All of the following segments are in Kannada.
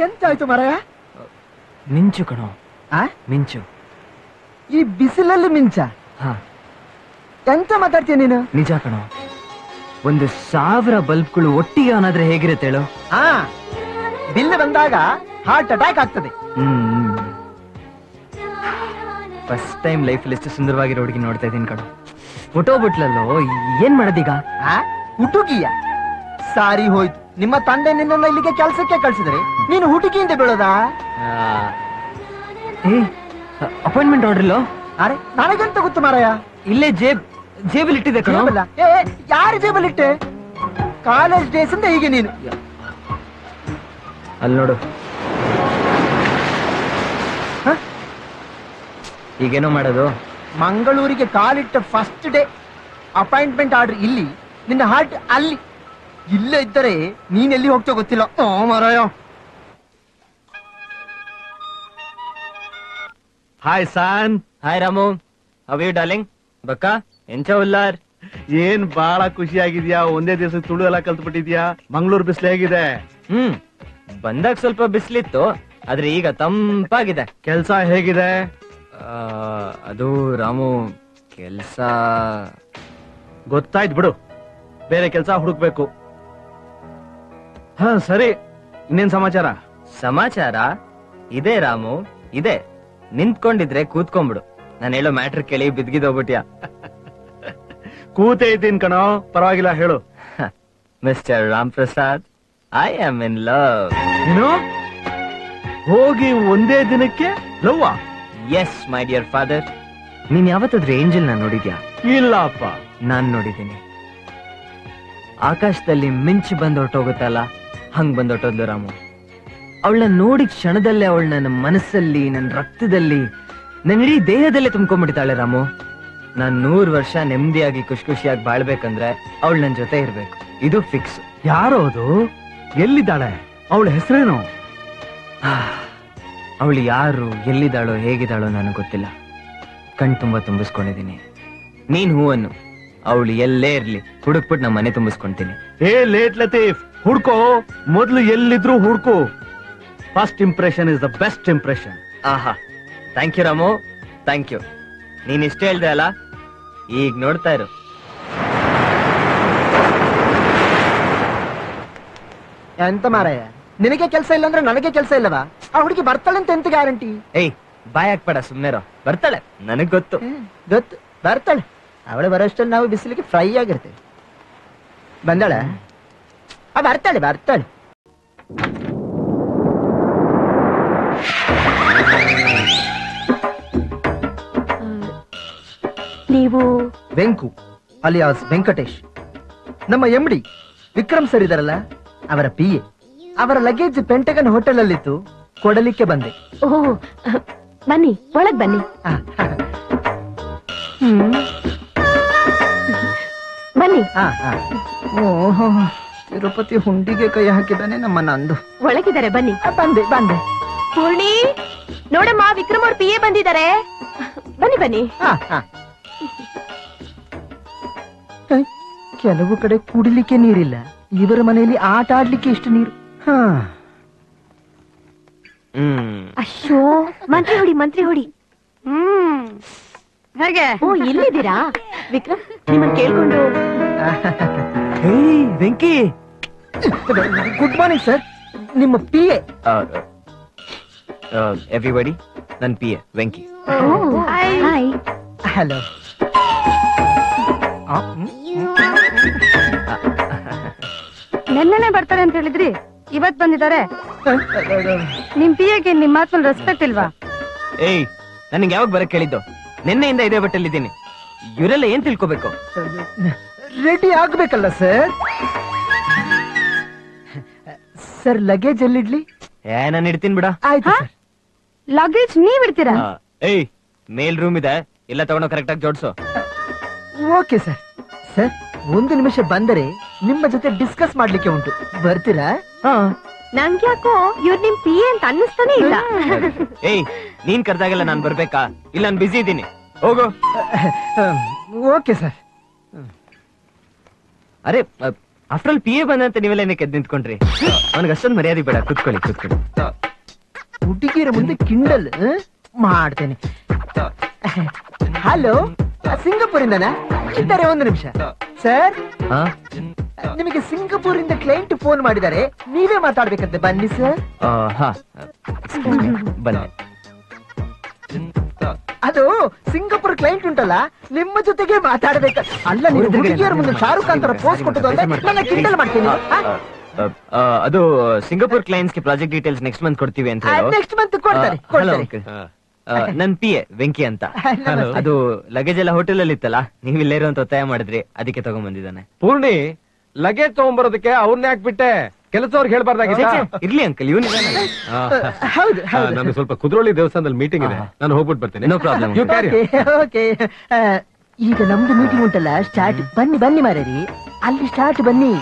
ಎಂತಾಯ್ತು ಮರಯ? ಮಿಂಚು ಕಣೋ. ಮಿಂಚು. ಈ ಬಿಸಿಲಲ್ಲಿ ಮಿಂಚ? ಎಂತ ಮಾತಾಡ್ತೀಯ ನೀನು? ನಿಜ ಕಣೋ. 1,000 ಬಲ್ಬ್ಗಳು ಒಟ್ಟಿಗೆ ಆನಾದ್ರೆ ಹೇಗಿರುತ್ತೆ ಹೇಳು? ಬಿಲ್ ಬಂದಾಗ ಹಾರ್ಟ್ ಅಟ್ಯಾಕ್ ಆಗ್ತದೆ. ಫಸ್ಟ್ ಟೈಮ್ ಲೈಫಲ್ಲಿ ಎಷ್ಟು ಸುಂದರವಾಗಿರೋ ಹುಡುಗಿ ನೋಡ್ತಾ ಇದ್ದೀನಿ ಕಣೋ. ಫೋಟೋ ಬಿಟ್ಲಲ್ಲೋ, ಏನ್ ಮಾಡೋದೀಗ? ಹುಡುಗಿಯ ಸಾರಿ ಹೋಯ್ತು. ನಿಮ್ಮ ತಂದೆ ನಿನ್ನನ್ನು ಇಲ್ಲಿಗೆ ಕೆಲಸಕ್ಕೆ ಕಳ್ಸಿದ್ರೆ ನೀನು ಹುಡುಗಿಯಿಂದ ಬೀಳೋದಾ? ಅಪಾಯಿಂಟ್ಮೆಂಟ್ ಆರ್ಡರ್ ಇಲ್ಲೋ? ಅರೆ ನನಗಂತ ಗೊತ್ತು ಮಾರಾಯ. ಇಲ್ಲೇ ಜೇಬಲ್ಲಿ ಇಟ್ಟಿದೆ ಕಣೋ. ಯಾರು ಜೇಬಲ್ಲಿ ಇಟ್ಟೆ? ಕಾಲೇಜ್ ಡೇಸ್ ಅಂತ ಹೀಗೆ ನೀನು. ಅಲ್ಲಿ ನೋಡು. ಈಗೇನೋ ಮಾಡೋದು? ಮಂಗಳೂರಿಗೆ ಕಾಲಿಟ್ಟ ಫಸ್ಟ್ ಡೇ ಅಪಾಯಿಂಟ್ಮೆಂಟ್ ಆರ್ಡರ್ ಇಲ್ಲಿ, ನಿನ್ನ ಹಾರ್ಟ್ ಅಲ್ಲಿ. ಇಲ್ಲೇ ಇದ್ದರೆ ನೀನೆಲ್ಲಿ ಹೋಗ್ತೋ ಗೊತ್ತಿಲ್ಲ. ಮಾರಾಯ. ಹಾಯ್ ಸಾನ್. Hi Ramu. How are you darling? ಬಕ್ಕ ಎಂಚ ಉಲ್ಲಾರ್. ಏನ್ ಬಹಳ ಖುಷಿ ಆಗಿದ್ಯಾ? ಒಂದೇ ದಿವಸ ತುಳು ಎಲ್ಲ ಕಲ್ತ್ಬಿಟ್ಟಿದ್ಯಾ? ಮಂಗಳೂರು ಬಿಸಿಲು ಹೇಗಿದೆ? ಬಂದಾಗ ಸ್ವಲ್ಪ ಬಿಸಿಲಿತ್ತು, ಆದ್ರೆ ಈಗ ತಂಪಾಗಿದೆ. ಕೆಲ್ಸ ಹೇಗಿದೆ? ಅದು ರಾಮು, ಕೆಲ್ಸ ಗೊತ್ತಾಯ್ತು ಬಿಡು, ಬೇರೆ ಕೆಲ್ಸ ಹುಡುಕ್ಬೇಕು. ಸರಿ, ಇನ್ನೇನ್ ಸಮಾಚಾರ? ಸಮಾಚಾರ ಇದೆ ರಾಮು, ಇದೆ. ನಿಂತ್ಕೊಂಡಿದ್ರೆ ಕೂತ್ಕೊಂಡ್ಬಿಡು. ನಾನು ಹೇಳೋ ಮ್ಯಾಟ್ರ್ ಕೇಳಿ ಬಿದ್ಗಿದೋಗ್ಬಿಟ್ಯಾ? ಕೂತೇ ಇದ್ದೀನಿ ಕಣೋ, ಪರವಾಗಿಲ್ಲ ಹೇಳು. Mister Ram Prasad, I am in love. ಏನು? ಹೋಗಿ ಒಂದೇ ದಿನಕ್ಕೆ ಲವ್ವಾ? Yes my dear father. ನೀನ್ ಯಾವತ್ತಾದ್ರೂ ಏಂಜಲ್ ನ ನೋಡಿದ್ಯಾ? ಇಲ್ಲ ಅಪ್ಪ. ನಾನ್ ನೋಡಿದ್ದೀನಿ. ಆಕಾಶದಲ್ಲಿ ಮಿಂಚು ಬಂದ್ ಹೊರಟೋಗುತ್ತಲ್ಲ, ಹಂಗ್ ಬಂದ್ ಹೊರಟೋದ್ಲು ರಾಮು. ಅವಳನ್ನ ನೋಡಿ ಕ್ಷಣದಲ್ಲೇ ಅವಳು ನನ್ನ ಮನಸ್ಸಲ್ಲಿ, ನನ್ನ ರಕ್ತದಲ್ಲಿ, ನನ್ನ ಇಡೀ ದೇಹದಲ್ಲೇ ತುಂಬ್ಕೊಂಡ್ಬಿಡ್ತಾಳೆ ರಾಮು. ನಾನ್ 100 ವರ್ಷ ನೆಮ್ಮದಿಯಾಗಿ ಖುಷಿ ಖುಷಿಯಾಗಿ ಬಾಳ್ಬೇಕಂದ್ರೆ ಅವಳು ನನ್ ಜೊತೆ ಇರ್ಬೇಕು. ಇದು ಫಿಕ್ಸ್. ಯಾರೋ ಅದು? ಎಲ್ಲಿದ್ದಾಳೆ? ಅವಳ ಹೆಸರೇನು? ಅವಳು ಯಾರು, ಎಲ್ಲಿದ್ದಾಳೋ, ಹೇಗಿದ್ದಾಳೋ ನನಗೆ ಗೊತ್ತಿಲ್ಲ. ಕಣ್ ತುಂಬಾ ತುಂಬಿಸ್ಕೊಂಡಿದ್ದೀನಿ. ನೀನ್ ಹೂವನ್ನು ಅವಳು ಎಲ್ಲೇ ಇರ್ಲಿ ಹುಡುಕ್ಬಿಟ್ಟು ನಮ್ಮ ಮನೆ ತುಂಬಿಸ್ಕೊಂತೀನಿ. ಲೇಟ್ ಲತೀಫ್, ಹುಡ್ಕೋ. ಮೊದ್ಲು ಎಲ್ಲಿದ್ರು ಹುಡ್ಕೋ. First impression is the best impression. ಆಹಾ, thank you Ramu, thank you. ನೀನ್ ಇಷ್ಟ ಹೇಳ್ದೆ ಅಲ್ಲ, ಈಗ ನೋಡ್ತಾ ಇರು. ಎಂತ ಮಾರಾಯ, ನಿನಗೆ ಕೆಲಸ ಇಲ್ಲ ಅಂದ್ರೆ ನನಗೆ ಕೆಲಸ ಇಲ್ಲವಾ? ಆ ಹುಡುಗಿ ಬರ್ತಾಳೆ ಅಂತ ಎಂತ ಗ್ಯಾರಂಟಿ? ಏಯ್, ಬಾಯ್ ಹಾಕ್ಬೇಡ, ಸುಮ್ನೆರೋ. ಬರ್ತಾಳೆ, ನನಗ್ ಗೊತ್ತು. ಗೊತ್ತು, ಬರ್ತಾಳೆ. ಅವಳು ಬರೋಷ್ಟಲ್ಲಿ ನಾವು ಬಿಸಿಲಿಗೆ ಫ್ರೈ ಆಗಿರ್ತೇವೆ. ಬಂದಾಳೆ? ಬರ್ತಾಳೆ ಬರ್ತಾಳೆ. ನೀವು ವೆಂಕು ಅಲಿಯಾಸ್ ವೆಂಕಟೇಶ್, ನಮ್ಮ ಎಂಡಿ ವಿಕ್ರಮ್ ಸರ್ ಇದಾರಲ್ಲ, ಅವರ PA. ಅವರ ಲಗೇಜ್ ಪೆಂಟಗನ್ ಹೋಟೆಲ್ ಅಲ್ಲಿತ್ತು, ಕೊಡಲಿಕ್ಕೆ ಬಂದೆ. ಓಹ್, ಬನ್ನಿ, ಒಳಗ್ ಬನ್ನಿ. ಬನ್ನಿ. ಓಹೋ, ತಿರುಪತಿ ಹುಂಡಿಗೆ ಕೈ ಹಾಕಿದ್ದಾನೆ ನಮ್ಮ ನಂದು. ಒಳಗಿದ್ದಾರೆ, ಬನ್ನಿ. ಬಂದೆ ಬಂದೆ. ಪೂರ್ಣಿ, ನೋಡಮ್ಮ, ವಿಕ್ರಮ್ ಅವ್ರ PA ಬಂದಿದ್ದಾರೆ. ಬನ್ನಿ ಬನ್ನಿ. ಕೆಲವು ಕಡೆ ಕುಡಿಲಿಕ್ಕೆ ನೀರಿಲ್ಲ, ಇವರ ಮನೆಯಲ್ಲಿ ಆಟ ಆಡ್ಲಿಕ್ಕೆ ಎಷ್ಟು ನೀರು. ಅಶ್ಶೋ, ಮಂತ್ರಿ ಹೊಡಿ, ಮಂತ್ರಿ ಹೊಡಿ. ಹಾಗೆ. ಓ, ಇಲ್ಲಿದ್ದೀರಾ ವಿಕ್ರಮ್? ನಿಮ್ಮನ್ನ ಕೇಳ್ಕೊಂಡು. Venky, good morning sir. ನಿಮ್ಮ PA. ಎವ್ರಿಬಡಿ, ನನ್ PA ವೆಂಕಿ. ಹಾಯ್. ಹಲೋ. ನೆನ್ನೆನೆ ಬರ್ತಾರೆ ಅಂತ ಹೇಳಿದ್ರಿ, ಇವತ್ ಬಂದಿದ್ದಾರೆ. ನಿಮ್ PAಗೆ ನಿಮ್ ಮಾತಲ್ಲಿ ರೆಸ್ಪೆಕ್ಟ್ ಇಲ್ವಾ? ಏಯ್, ನನಗೆ ಯಾವಾಗ ಬರಕ್ ಕೇಳಿದ್ದು? ನಿನ್ನೆಯಿಂದ ಇದೇ ಬಟ್ಟೆಲ್ಲಿದ್ದೀನಿ. ಇವರೆಲ್ಲ ಏನ್ ತಿಳ್ಕೋಬೇಕು? ರೆಡಿ ಆಗ್ಬೇಕಲ್ಲ ಸರ್. Sir, luggage ಎಲ್ಲಿಡ್ಲಿ? ನಾನು ಇಡ್ತೀನಿ ಬಿಡ. ಆಯ್ತು. ಲಗೇಜ್ ನೀವ್ ಇಡ್ತೀರಾ? ಏಯ್, ಮೇಲ್ ರೂಮ್ ಇದೆ, ಎಲ್ಲ ತಗೊಂಡು ಕರೆಕ್ಟ್ ಆಗಿ ಜೋಡ್ಸು. Okay sir. ಸರ್, 1 ನಿಮಿಷ ಬಂದರೆ ನಿಮ್ಮ ಜೊತೆ ಡಿಸ್ಕಸ್ ಮಾಡ್ಲಿಕ್ಕೆ ಉಂಟು, ಬರ್ತೀರಾ? ನಂಗ್ಯಾಕೋ ಇವ್ರು ನಿಮ್ PA ಅಂತ ಅನ್ನಿಸ್ತಾನೆ ಇಲ್ಲ. ಏಯ್, ನೀನ್ ಕರ್ದಾಗೆಲ್ಲ ನಾನ್ ಬರ್ಬೇಕಾ? ಇಲ್ಲ, ನಾನ್ ಬಿಸಿ ಇದ್ದೀನಿ, ಹೋಗು. Okay sir. ಅರೆ, ಆಫ್ಟರ್ ಆಲ್ PA ಬಂದಂತೆ ನೀವೆಲ್ಲ ಎದ್ದು ನಿಂತ್ಕೊಂಡ್ರಿ. ಅವನಿಗೆ ಅಷ್ಟೊಂದು ಮರ್ಯಾದೆ ಬೇಡ. ಕೂತ್ಕೊಳ್ಳಿ. ಹುಡುಗಿಯರ ಮುಂದೆ ಕಿಂಡಲ್ ಮಾಡ್ತೇನೆ. ಹಲೋ, ಸಿಂಗಾಪುರ್ ಇಂದನಾ? ಇದ್ದಾರೆ, ಒಂದು ನಿಮಿಷ. ಸರ್, ನಿಮಗೆ ಸಿಂಗಾಪುರ್ ಇಂದ ಕ್ಲೈಂಟ್ ಫೋನ್ ಮಾಡಿದ್ದಾರೆ, ನೀವೇ ಮಾತಾಡ್ಬೇಕಂತೆ. ಬನ್ನಿ ಸರ್. ಬನ್ನಿ. ಅದು ಸಿಂಗಾಪುರ್ ಕ್ಲೈಂಟ್ ಉಂಟಲ್ಲ, ನಿಮ್ಮ ಜೊತೆಗೆ ಮಾತಾಡ್ಬೇಕ. ಅಲ್ಲ, ನೀವು ಹುಡುಗಿಯರ ಮುಂದೆ ಶಾರುಖ್ ಖಾನ್ ತರ ಪೋಸ್ ಕೊಟ್ಟದು ಅಂದ್ರೆ ನನ್ನ ಕಿಂಡಲ್ ಮಾಡ್ತೀನಿ. ಅದು ಸಿಂಗಾಪುರ್ ಕ್ಲೈಂಟ್ಸ್ ಗೆ ಪ್ರಾಜೆಕ್ಟ್ ಡೀಟೇಲ್ಸ್ ನೆಕ್ಸ್ಟ್ ಮಂತ್ ಕೊಡ್ತೀವಿ ಅಂತ ಹೇಳಿ. ನೆಕ್ಸ್ಟ್ ಮಂತ್ ಕೊಡ್ತಾರೆ. ನನ್ PA ವೆಂಕಿ ಅಂತ. ಅದು ಲಗೇಜ್ ಎಲ್ಲ ಹೋಟೆಲ್ ಅಲ್ಲಿ ಇತ್ತಲ್ಲ, ನೀವ್ ಇಲ್ಲೇ ಇರುವಂತ ಒತ್ತಾಯ ಮಾಡಿದ್ರಿ, ಅದಕ್ಕೆ ತಗೊಂಡ್ ಬಂದಿದ್ದಾನೆ. ಪೂರ್ಣಿ, ಲಗೇಜ್ ತಗೊಂಡ್ಬರೋದಕ್ಕೆ ಅವ್ರನ್ನ ಯಾಕೆ ಬಿಟ್ಟೆ? ಕೆಲಸವ್ರಿಗೆ ಹೇಳ್ಬಾರ್ದಾಗಿತ್ತ? ಇರ್ಲಿ ಅಂಕಲ್, ಇವನು ಹೌದು. ನಮ್ಗೆ ಸ್ವಲ್ಪ ಕುದ್ರೋಳಿ ದೇವಸ್ಥಾನದಲ್ಲಿ ಮೀಟಿಂಗ್ ಇದೆ, ನಾನು ಹೋಗ್ಬಿಟ್ಟು ಬರ್ತೇನೆ. No problem. ಓಕೆ. ಈಗ ನಮ್ದು ಮೀಟಿಂಗ್ ಉಂಟಲ್ಲ, ಸ್ಟಾರ್ಟ್. ಬನ್ನಿ ಮಾರೇರಿ, ಅಲ್ಲಿ ಸ್ಟಾರ್ಟ್. ಬನ್ನಿ,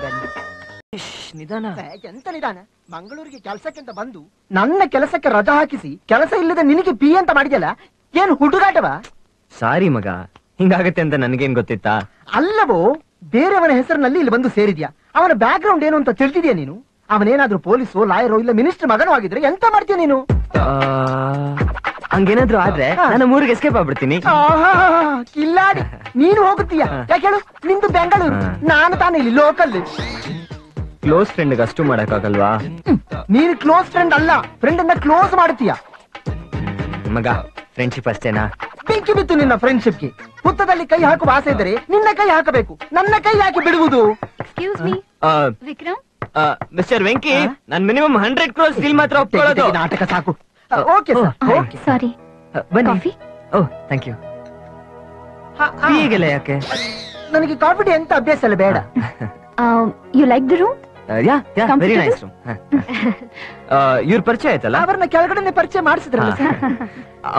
ಬನ್ನಿ. ನಿಧಾನ. ಎಂತ ನಿಧಾನ? ಮಂಗಳೂರಿಗೆ ಕೆಲಸಕ್ಕೆಂತ ಬಂದು ನನ್ನ ಕೆಲಸಕ್ಕೆ ರಜಾ ಹಾಕಿಸಿ ಕೆಲಸ ಇಲ್ಲದೆ ನಿನಗೆ PA ಅಂತ ಮಾಡಿದ್ಯಲ್ಲ, ಏನು ಹುಡುಗಾಟವಾ? ಸಾರಿ ಮಗ, ಹಿಂಗಾಗತ್ತೆ ಅಂತ ನನ್ಗೇನ್ ಗೊತ್ತಿತ್ತಾ? ಅಲ್ಲವೋ, ಬೇರೆಯವನ ಹೆಸರಿನಲ್ಲಿ ಇಲ್ಲಿ ಬಂದು ಸೇರಿದ್ಯಾ. ಅವನ ಬ್ಯಾಕ್ ಗ್ರೌಂಡ್ ಏನು ಅಂತ ತಿಳಿದಿದ್ಯಾ ನೀನು? ಅವನೇನಾದ್ರೂ ಪೊಲೀಸೋ, ಲಾಯರೋ, ಇಲ್ಲ ಮಿನಿಸ್ಟರ್ ಮಗನೂ ಆಗಿದ್ರೆ ಎಂತ ಮಾಡ್ತೀಯ ನೀನು? ಹಂಗೇನಾದ್ರು ಆದ್ರೆ ನಾನು ಊರಿಗೆ ಎಸ್ಕೇಪ್ ಆಗ್ಬಿಡ್ತೀನಿ. ಕಿಲ್ಲಾಡಿ, ನೀನು ಹೋಗುತ್ತೀಯ? ಯಾಕೆ ಹೇಳು? ನಿಂದು ಬೆಂಗಳೂರು, ನಾನು ತಾನೇ ಇಲ್ಲಿ ಲೋಕಲ್. ಕ್ಲೋಸ್ ಫ್ರೆಂಡ್ ಅಷ್ಟು ಮಾಡಕ್ಕಾಗಲ್ವಾ? ನೀನು ಕ್ಲೋಸ್ ಫ್ರೆಂಡ್ ಅಲ್ಲ, ಫ್ರೆಂಡ್ ಅನ್ನ ಕ್ಲೋಸ್ ಮಾಡ್ತೀಯ. ಮಗ, ಫ್ರೆಂಡ್ಶಿಪ್ ಅಷ್ಟೇನಾ? ಬೆಂಕಿ ಬಿತ್ತು ನಿನ್ನ ಫ್ರೆಂಡ್ಶಿಪ್ಗೆ. ಹುತ್ತದಲ್ಲಿ ಕೈ ಹಾಕುವ ಆಸೆ ಇದ್ದರೆ ನಿನ್ನ ಕೈ ಹಾಕಬೇಕು, ನನ್ನ ಕೈ ಯಾಕೆ ಬಿಡುವುದು? Excuse me, Vikram. Mister Venky, ನಾನು ಮಿನಿಮಮ್ 100 crores ಡೀಲ್ ಮಾತ್ರ ಒಪ್ಕೊಳ್ಳೋದು. ನಾಟಕ ಸಾಕು. Okay sir. ಸಾರಿ, ಬನ್ನಿ. Oh, thank you. ಹೀಗೆಲ್ಲ ಯಾಕೆ? ನನಗೆ ಕಾಫಿ ಡೇ ಅಂತ ಅಭ್ಯಾಸ ಎಲ್ಲ ಬೇಡ. You like the room? Yeah, very nice room. ಇವ್ರ ಪರಿಚಯ ಆಯ್ತಲ್ಲ? ಅವ್ರನ್ನ ಕೆಳಗಡೆ ಪರಿಚಯ ಮಾಡಿಸಿದ್ರಲ್ಲ ಸರ್.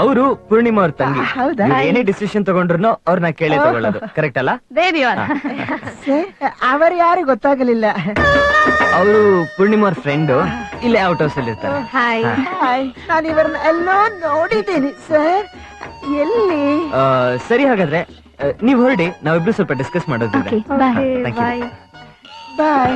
ಅವರು ಪೂರ್ಣಿಮಾ ಅವ್ರ ತಂಗಿ. ಹೌದಾ? ಏನೇ ಡಿಸಿಷನ್ ತಗೊಂಡ್ರು ಅವ್ರನ್ನ ಕೇಳೇ ತಗೊಳ್ಳೋದು, ಕರೆಕ್ಟ್ ಅಲ್ಲ? ಅವರು ಯಾರು ಗೊತ್ತಾಗಲಿಲ್ಲ. ಅವರು ಪೂರ್ಣಿಮಾ ಅವ್ರ ಫ್ರೆಂಡ್, ಇಲ್ಲೇ ಔಟ್ ಹೌಸ್ ಅಲ್ಲಿ ಇರ್ತಾರೆ. ನಾನು ಇವರನ್ನ ಎಲ್ಲೋ ನೋಡಿದ್ದೀನಿ ಸರ್. ಎಲ್ಲಿ? ಸರಿ, ಹಾಗಾದ್ರೆ ನೀವ್ ಹೊರಡಿ, ನಾವಿಬ್ರು ಸ್ವಲ್ಪ ಡಿಸ್ಕಸ್ ಮಾಡೋದಿದೆ. Thank you. ಬಾಯ್. ಬಾಯ್,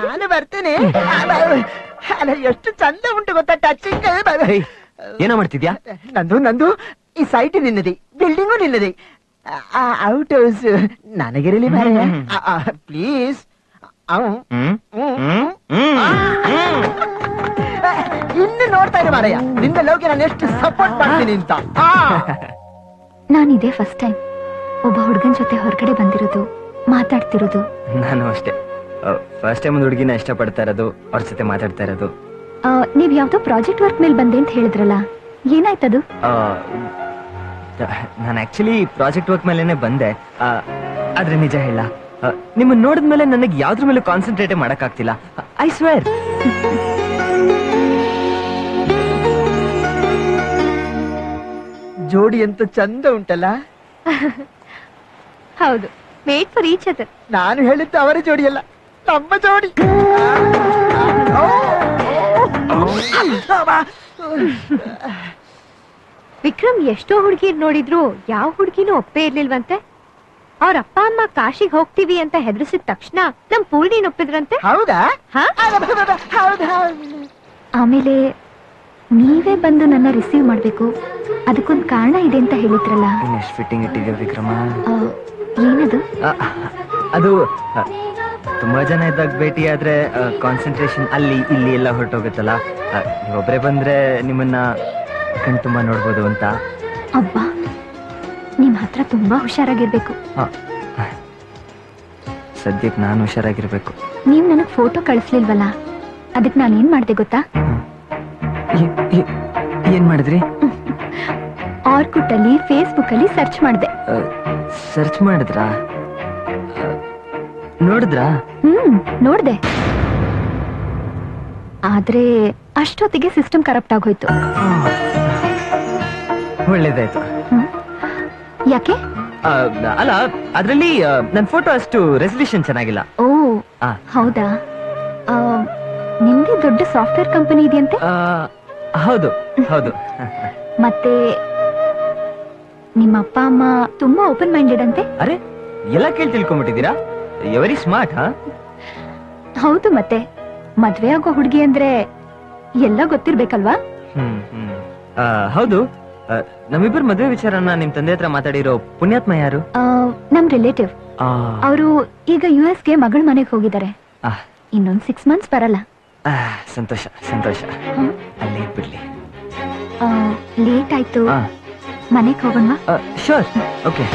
ನಾನು ಬರ್ತೇನೆ. ಅಲ್ಲ, ಎಷ್ಟು ಚಂದ ಉಂಟು ಗೊತ್ತಾ ಟಚಿಂಗ್. ಏನೋ ಮಾಡ್ತಿದ್ಯಾ? ನಂದು ಈ ಸೈಟ್ ನಿನ್ನದೆ, ಬಿಲ್ಡಿಂಗು ನಿನ್ನದೆ, ಔಟ್ ಹೌಸ್ ನನಗಿರಲಿ ಮಾರಾಯ. ಪ್ಲೀಸ್. ಇನ್ನು ನೋಡ್ತಾ ಇರು ಮಾರಾಯ, ನಿನ್ನ ಲವ್ಗೆ ನಾನು ಎಷ್ಟು ಸಪೋರ್ಟ್ ಮಾಡ್ತೀನಿ ಅಂತ. ನಾನಿದೆ ಫಸ್ಟ್ ಟೈಮ್ ಒಬ್ಬ ಹುಡುಗನ ಜೊತೆ ಹೊರಗಡೆ ಬಂದಿರೋದು, ಮಾತಾಡ್ತಿರೋದು. ನಾನು ಅಷ್ಟೇ ಫಸ್ಟ್ ಟೈಮ್ ಒಂದು ಹುಡುಗಿನ ಇಷ್ಟಪಡ್ತಾ ಇರೋದು, ಅವ್ರ ಜೊತೆ ಮಾತಾಡ್ತಾ ಇರೋದು. ನೀವ್ ಯಾವ್ದೋ ಪ್ರಾಜೆಕ್ಟ್ ವರ್ಕ್ ಮೇಲೆ ಬಂದೆ ಅಂತ ಹೇಳಿದ್ರಲ್ಲ, ಏನಾಯ್ತದು? ನಾನು ಆಕ್ಚುಲಿ ಪ್ರಾಜೆಕ್ಟ್ ವರ್ಕ್ ಮೇಲೆನೆ ಬಂದೆ. ಆದ್ರೆ ನಿಜ ಹೇಳ, ನಿಮ್ಮನ್ನ ನೋಡಿದ್ಮೇಲೆ ನನಗೆ ಯಾವ್ದ್ರ ಮೇಲೆ ಕಾನ್ಸಂಟ್ರೇಟ್ ಮಾಡಕ್ ಆಗ್ತಿಲ್ಲ. I square. ಜೋಡಿ ಅಂತ ಚಂದ ಉಂಟಲ್ಲ. ಹೌದು, ಮೇಡ್ ಫಾರ್ ಈಚ್ ಅದರ್. ನಾನು ಹೇಳಿದ್ದು ಅವರ ಜೋಡಿ ಅಲ್ಲ, ನಮ್ಮ ಜೋಡಿ. ವಿಕ್ರಮ್ ಎಷ್ಟೋ ಹುಡುಗಿರ್ ನೋಡಿದ್ರು ಯಾವ ಹುಡುಗಿನೂ ಒಪ್ಪೇ ಇರ್ಲಿಲ್ವಂತೆ. ಅವ್ರ ಅಪ್ಪ ಅಮ್ಮ ಕಾಶಿಗೆ ಹೋಗ್ತೀವಿ ಅಂತ ಹೆದರ್ಸಿದ ತಕ್ಷಣ ನಮ್ ಪೂರ್ಣಿನ ಒಪ್ಪಿದ್ರಂತೆ. ಹೌದಾ? ಆಮೇಲೆ ನೀವೇ ಬಂದು ನನ್ನ ರಿಸೀವ್ ಮಾಡ್ಬೇಕು, ಅದಕ್ಕೊಂದು ಕಾರಣ ಇದೆ ಅಂತ ಹೇಳಿದ್ರಲ್ಲ. ಇನ್ನೆಷ್ಟು ಫಿಟ್ಟಿಂಗ್ ಇಟ್ಟಿದ್ಯೋ ವಿಕ್ರಮ? ಏನದು? ಅದು ತುಂಬಾ ಜನ ಇದ್ದಾಗ ಭೇಟಿ ಆದ್ರೆ ಕಾನ್ಸಂಟ್ರೇಷನ್ ಅಲ್ಲಿ ಇಲ್ಲಿ ಎಲ್ಲ ಹೊರಟೋಗುತ್ತಲ್ಲ. ನೀವೊಬ್ರೆ ಬಂದ್ರೆ ನಿಮ್ಮನ್ನ ಕಣ್ ತುಂಬಾ ನೋಡ್ಬೋದು ಅಂತ. ಅಬ್ಬಾ, ನಿಮ್ ಹತ್ರ ತುಂಬಾ ಹುಷಾರಾಗಿರ್ಬೇಕು. ಸದ್ಯಕ್ಕೆ ನಾನು ಹುಷಾರಾಗಿರ್ಬೇಕು. ನೀವ್ ನನಗ್ ಫೋಟೋ ಕಳಿಸ್ಲಿಲ್ವಲ್ಲ, ಅದಕ್ಕೆ ನಾನು ಏನ್ ಮಾಡ್ದೆ ಗೊತ್ತಾ? ಏನ್ ಮಾಡಿದ್ರಿ? ಆರ್ಕುಟ್ ಅಲ್ಲಿ, ಫೇಸ್ಬುಕ್ ಅಲ್ಲಿ ಸರ್ಚ್ ಮಾಡಿದೆ. ಸರ್ಚ್ ಮಾಡಿದ್ರಾ? ನೋಡಿದ್ರಾ? ನೋಡ್ದೆ. ಆದ್ರೆ ಅಷ್ಟೊತ್ತಿಗೆ ಸಿಸ್ಟಮ್ ಕರಪ್ಟ್ ಆಗೋಯ್ತು. ಒಳ್ಳೇದಾಯ್ತು. ಯಾಕೆ? ಅಲ್ಲ ಅದ್ರಲ್ಲಿ ನನ್ ಫೋಟೋ ಅಷ್ಟು ರೆಸಲ್ಯೂಷನ್ ಚೆನ್ನಾಗಿಲ್ಲ. ಓ ಆ. ಹೌದಾ? ನಿಮ್ದೇ ದೊಡ್ಡ ಸಾಫ್ಟ್ವೇರ್ ಕಂಪನಿ ಇದೆಯಂತೆ? ಹೌದು ಹೌದು. ಮತ್ತೆ ನಿಮ್ಮ ಅಪ್ಪ ಅಮ್ಮ ತುಂಬಾ ಓಪನ್ ಮೈಂಡೆಡ್ ಅಂತೆ? ಅರೆ ಎಲ್ಲ ಕೇಳಿ ತಿಳ್ಕೊಂಡ್ಬಿಟ್ಟಿದ್ದೀರಾ? Very smart. ಹೌದು, ಮತ್ತೆ ಮದ್ವೆ ಆಗೋ ಹುಡುಗಿ ಅಂದ್ರೆ ಎಲ್ಲ ಗೊತ್ತಿರ್ಬೇಕಲ್ವಾ? ಹೌದು. ನಮ್ಮಿಬ್ಬರ ಮದುವೆ ವಿಚಾರನ ನಿಮ್ ತಂದೆ ಹತ್ರ ಮಾತಾಡಿರೋ ಪುಣ್ಯಾತ್ಮ ಯಾರು? ನಮ್ ರಿಲೇಟಿವ್. ಅವರು ಈಗ US ಗೆ ಮಗಳ ಮನೆಗೆ ಹೋಗಿದ್ದಾರೆ. ಇನ್ನೊಂದ್ 6 months ಬರಲ್ಲ. ಸಂತೋಷ ಸಂತೋಷ. ಅಲ್ಲೇ ಬಿಡ್ಲಿ. ಲೇಟ್ ಆಯ್ತು, ಮನೆಗೆ ಹೋಗೋಣ. Sure, okay.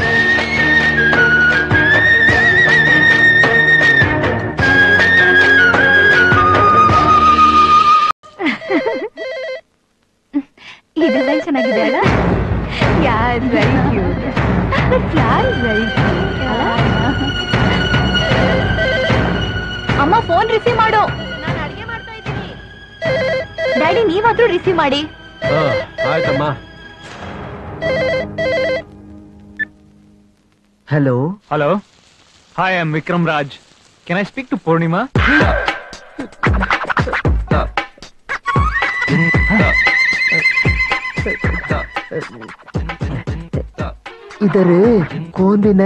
ಈ ಡಿಸೈನ್ ಚೆನ್ನಾಗಿದೆ ಅಲ್ಲ? ಅಮ್ಮ ಫೋನ್ ರಿಸೀವ್ ಮಾಡು. ನಾನು ಅಡಿಗೆ ಮಾಡ್ತಾ ಇದ್ದೀನಿ. ಡ್ಯಾಡಿ ನೀವಾದ್ರೂ ರಿಸೀವ್ ಮಾಡಿ. ಆಯ್ತಮ್ಮ. Hello. Hello, hi, I am Vikram Raj. Can I speak to Purnima? ಇದರೇ ಕೊಂದಿನ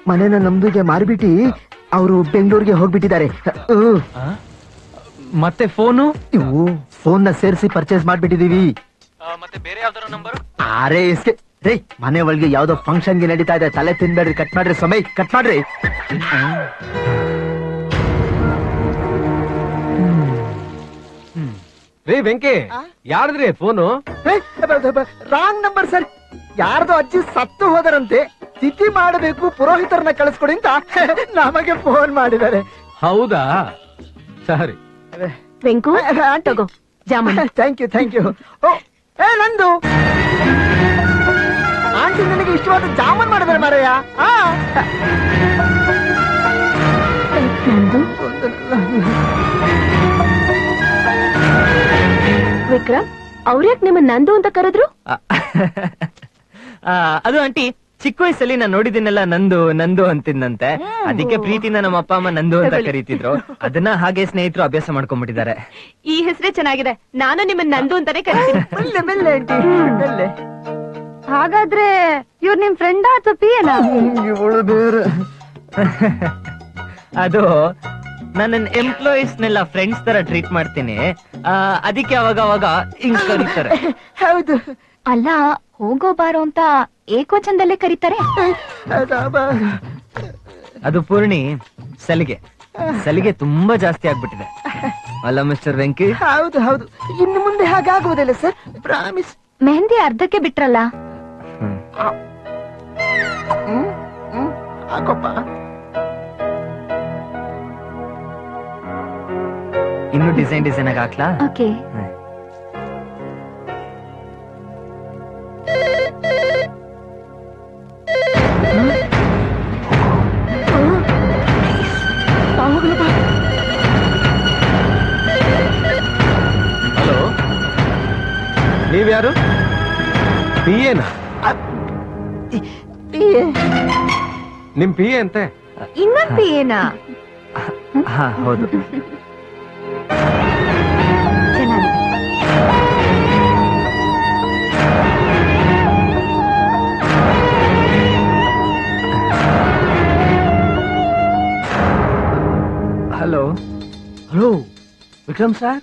ಮನೆನ ನಮ್ದುಗೆ ಮಾರ್ಬಿಟ್ಟು ಅವರು ಬೆಂಗಳೂರಿಗೆ ಹೋಗ್ಬಿಟ್ಟಿದ್ದಾರೆ. ಮತ್ತೆ ಫೋನು? ಇವು ಫೋನ್ ನ ಸೇರಿಸಿ ಪರ್ಚೇಸ್ ಮಾಡ್ಬಿಟ್ಟಿದೀವಿ. ಮತ್ತೆ ಬೇರೆ ಯಾವ್ದಾರ ನಂಬರ್? ಅರೆ ಇಸ್ಕೆ ರೇ, ಮನೆ ಒಳಗೆ ಯಾವ್ದೋ ಫಂಕ್ಷನ್ ಗೆ ನಡೀತಾ ಇದೆ. ತಲೆ ತಿನ್ಬೇಡ್ರಿ, ಕಟ್ ಮಾಡ್ರಿ ಸಮಯ, ಕಟ್ ಮಾಡ್ರಿ. ರೇ ವೆಂಕಿ, ಯಾರ್ದ್ರಿ ಫೋನು? Wrong number sir. ಯಾರ್ದೋ ಅಜ್ಜಿ ಸತ್ತು ಹೋದರಂತೆ, ತಿಥಿ ಮಾಡಬೇಕು, ಪುರೋಹಿತರನ್ನ ಕಳಿಸ್ಕೊಡಿ ಅಂತ ನಮಗೆ ಫೋನ್ ಮಾಡಿದ್ದಾರೆ. ಹೌದಾ, ಸರಿ. ವೆಂಕು ತಗೋ jamun. Thank you thank you. ಏ ನಂದು ಆಂಟಿ ನನಗೆ ಇಷ್ಟವಾದ ಜಾಮೂನ್ ಮಾಡಿದಾರೆ ಮಾರಯ್ಯ. ವಿಕ್ರಮ್, ಅವ್ರ್ಯಾಕ್ ನಿಮ್ಮ ನಂದು ಅಂತ ಕರೆದ್ರು? ಅದು ಆಂಟಿ, ಚಿಕ್ಕ ವಯಸ್ಸಲ್ಲಿ ನಾನು ನೋಡಿದಿನೆಲ್ಲ ನಂದು ನಂದು ಅಂತಿದ್ದಂತೆ. ಅದಕ್ಕೆ ಪ್ರೀತಿನ ನಮ್ಮ ಅಪ್ಪ ಅಮ್ಮ ನಂದು ಅಂತ ಕರೀತಿದ್ರು. ಅದನ್ನ ಹಾಗೆ ಸ್ನೇಹಿತರು ಅಭ್ಯಾಸ ಮಾಡ್ಕೊಂಡ್ಬಿಟ್ಟಿದ್ದಾರೆ. ಈ ಹೆಸರೇ ಚೆನ್ನಾಗಿದೆ. ನಾನು ನಿಮ್ಮ ನಂದು ಅಂತಾನೆ ಕರಿತೀನಿ. ಮೆಲ್ಲೆ ಮೆಲ್ಲೆ ಆಂಟಿ, ಮೆಲ್ಲೆ. ಹಾಗಾದ್ರೆ ಇವ್ರು ನಿಮ್ ಫ್ರೆಂಡ್ ಅಥವಾ ಪಿಯನಾ? ಇವಳು ಬೇರೆ. ಅದು ನನ್ನ ಎಂಪ್ಲಾಯೀಸ್ನೆಲ್ಲ ಫ್ರೆಂಡ್ಸ್ ತರ ಟ್ರೀಟ್ ಮಾಡ್ತೀನಿ. ಅದಕ್ಕೆ ಅವಾಗ ಅವಾಗ ಹಿಂಗ್ ಕರೀತಾರೆ. ಹೌದು. ಅಲ್ಲ, ಹೋಗೋ ಬಾರೋ ಅಂತ ಏಕವಚನದಲ್ಲೇ ಕರೀತಾರೆ. ಅದು ಪೂರ್ಣಿ, ಸಲಿಗೆ ಸಲಿಗೆ ತುಂಬಾ ಜಾಸ್ತಿ ಆಗ್ಬಿಟ್ಟಿದೆ ಅಲ್ಲ ಮಿಸ್ಟರ್ ವೆಂಕಿ? ಹೌದು ಹೌದು, ಇನ್ನು ಮುಂದೆ ಹಾಗಾಗುವುದಿಲ್ಲ ಸರ್, ಪ್ರಾಮಿಸ್. ಮೆಹಂದಿ ಅರ್ಧಕ್ಕೆ ಬಿಟ್ರಲ್ಲ? ಹಾಕೋಪ್ಪ. ಇನ್ನು ಡಿಸೈನ್ ಡಿಸೈನ್ ಆಗಿ ಹಾಕ್ಲಾ? ಓಕೆ. ಹಲೋ, ನೀವ್ಯಾರು? ಪಿಎನಾ? ನಿಮ್ ಪಿಎ ಅಂತೆ? ಇನ್ನೊಂದು ಪಿಯನಾ? ಹಾ ಹೌದು. ಚೆನ್ನಾಗಿದೆ. Hello hello, Vikram sir.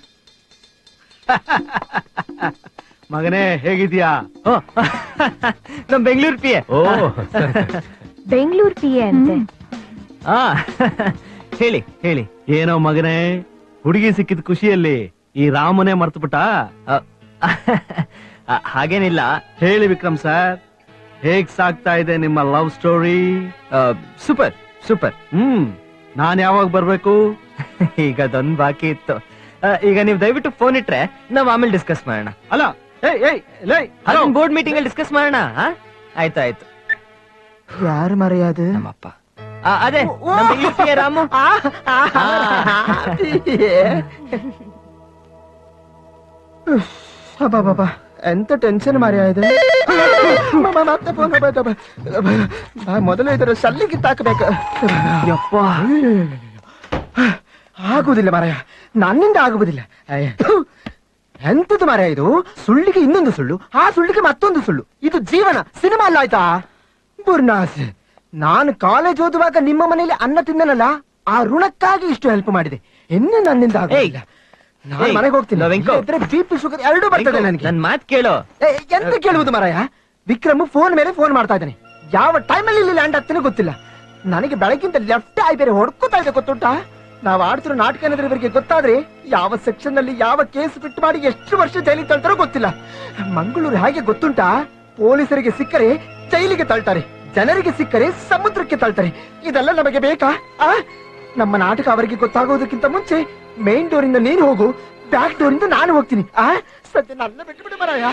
ಮಗನೇ, ಹೇಗಿದ್ಯಾ? ನಮ್ ಬೆಂಗಳೂರು ಪಿಯೆ. ಓ, ಬೆಂಗಳೂರು ಪಿಯೆ ಅಂತೆ. ಹೇಳಿ ಹೇಳಿ. ಏನೋ ಮಗನೇ, ಹುಡುಗಿ ಸಿಕ್ಕಿದ ಖುಷಿಯಲ್ಲಿ ಈ ರಾಮನೇ ಮರ್ತು ಬಿಟ್ಟ? ಹಾಗೇನಿಲ್ಲ. ಹೇಳಿ ವಿಕ್ರಮ್ ಸರ್, ಹೇಗ್ ಸಾಗ್ತಾ ಇದೆ ನಿಮ್ಮ ಲವ್ ಸ್ಟೋರಿ? Super super. ನಾನ್ ಯಾವಾಗ ಬರ್ಬೇಕು? ಈಗ ಅದೊಂದ್ ಬಾಕಿ ಇತ್ತು. ಈಗ ನೀವು ದಯವಿಟ್ಟು ಫೋನ್ ಇಟ್ರೆ ನಾವ್ ಆಮೇಲೆ ಡಿಸ್ಕಸ್ ಮಾಡೋಣ. ಅಲ್ಲ, ಬೋರ್ಡ್ ಮೀಟಿಂಗ್ ಅಲ್ಲಿ ಡಿಸ್ಕಸ್ ಮಾಡೋಣ. ಆಯ್ತು ಆಯ್ತು. ಯಾರು ಮರೆಯಾದ? ನಮ್ಮಪ್ಪ. ಅದೇ ರಾಮು. ಎಂತ ಟೆನ್ಷನ್ ಮರೆಯಾದ. ಮತ್ತೆ ಫೋನ್ ಮೊದಲು ಇದರ ಸಲ್ಲಿಗೆ ತಾಕಬೇಕು. ಯಪ್ಪ ಆಗುವುದಿಲ್ಲ ಮಾರಾಯ, ನನ್ನಿಂದ ಆಗುವುದಿಲ್ಲ. ಎಂತದ್ದು ಮಾರಾಯ ಇದು? ಸುಳ್ಳಿಗೆ ಇನ್ನೊಂದು ಸುಳ್ಳು, ಆ ಸುಳ್ಳಿಗೆ ಮತ್ತೊಂದು ಸುಳ್ಳು. ಇದು ಜೀವನ, ಸಿನಿಮಾ ಅಲ್ಲ ಆಯ್ತಾ? ಬುರ್ನಾಸ್, ನಾನು ಕಾಲೇಜ್ ಓದುವಾಗ ನಿಮ್ಮ ಮನೆಯಲ್ಲಿ ಅನ್ನ ತಿನ್ನನಲ್ಲ, ಆ ಋಣಕ್ಕಾಗಿ ಇಷ್ಟು ಹೆಲ್ಪ್ ಮಾಡಿದೆ. ಇನ್ನು ನನ್ನಿಂದ ಆಗುವುದಿಲ್ಲ. ನಾನು ಮನೆಗೆ ಹೋಗ್ತೀನಿ. BP ಶುಗರ್ ಎರಡೂ ಬರ್ತದೆ ನನಗೆ. ನನ್ ಮಾತ್ ಕೇಳೋ. ಎಂತ ಕೇಳುವುದು ಮಾರಾಯ? ವಿಕ್ರಮ್ ಫೋನ್ ಮೇಲೆ ಫೋನ್ ಮಾಡ್ತಾ ಇದ್ದಾನೆ. ಯಾವ ಟೈಮಲ್ಲಿ ಇಲ್ಲಿ ಲ್ಯಾಂಡ್ ಆಗ್ತಾನೆ ಗೊತ್ತಿಲ್ಲ. ನನಗೆ ಬೆಳಗಿಂತ ಲೆಫ್ಟ್ ಐ ಬೇರೆ ಹೊಡ್ಕೋತಾ ಇದೆ, ಗೊತ್ತುಂಟಾ? ನಾವು ಆಡ್ತಿರೋ ನಾಟಕ ಏನಾದ್ರೆ ಇವರಿಗೆ ಗೊತ್ತಾದ್ರೆ ಯಾವ ಸೆಕ್ಷನ್ ನಲ್ಲಿ ಯಾವ ಕೇಸ್ ಫಿಟ್ ಮಾಡಿ ಎಷ್ಟು ವರ್ಷ ಜೈಲಿಗೆ ತಳ್ತಾರೋ ಗೊತ್ತಿಲ್ಲ. ಮಂಗಳೂರು ಹಾಗೆ ಗೊತ್ತುಂಟಾ? ಪೊಲೀಸರಿಗೆ ಸಿಕ್ಕರೆ ಜೈಲಿಗೆ ತಳ್ತಾರೆ, ಜನರಿಗೆ ಸಿಕ್ಕರೆ ಸಮುದ್ರಕ್ಕೆ ತಳ್ತಾರೆ. ಇದೆಲ್ಲ ನಮಗೆ ಬೇಕಾ? ನಮ್ಮ ನಾಟಕ ಅವರಿಗೆ ಗೊತ್ತಾಗೋದಕ್ಕಿಂತ ಮುಂಚೆ ಮೇನ್ ಡೋರ್ ಇಂದ ನೀನು ಹೋಗು, ಬ್ಯಾಕ್ ಡೋರ್ ಇಂದ ನಾನು ಹೋಗ್ತೀನಿ. ಸದ್ಯ ನನ್ನ ಬಿಟ್ಟು ಬಿಡು ಮಾರಾಯ.